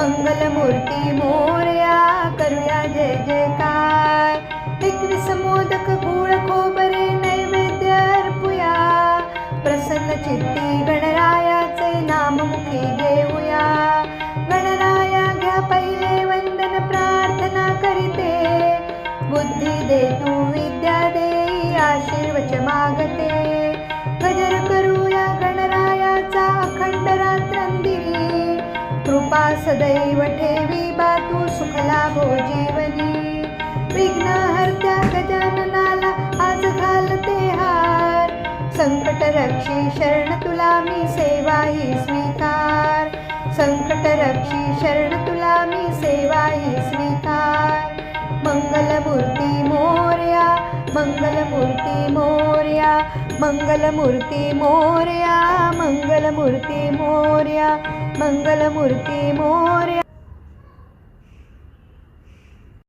मंगलमूर्ती मोरया, करूया जय जयकार. 21 मोदक गूळ खोबरे नैवेद्य अर्पूया, प्रसन्न चित्ती गणरायाचे नाम मुखी घेऊया. गणराया घ्या पहिले वंदन, प्रार्थना करीते, बुद्धी दे तू विद्या देई, आशीर्वच मागते. गजर करूया गणरायाचा अखंड रात्रंदिरी, कृपा सदैव ठेवी बा तू सुख लाभो जीवनी. विघ्नहर्त्या गजाननाला आज घालते हार, संकट रक्षी शरण तुला मी सेवा ही स्वीकार. संकट रक्षी शरण तुला मी सेवा ही स्वीकार. मंगलमूर्ती मोरया, मंगलमूर्ती मोरया, मंगलमूर्ती मोरया, मंगलमूर्ती मोरया, मंगलमूर्ती मोरया.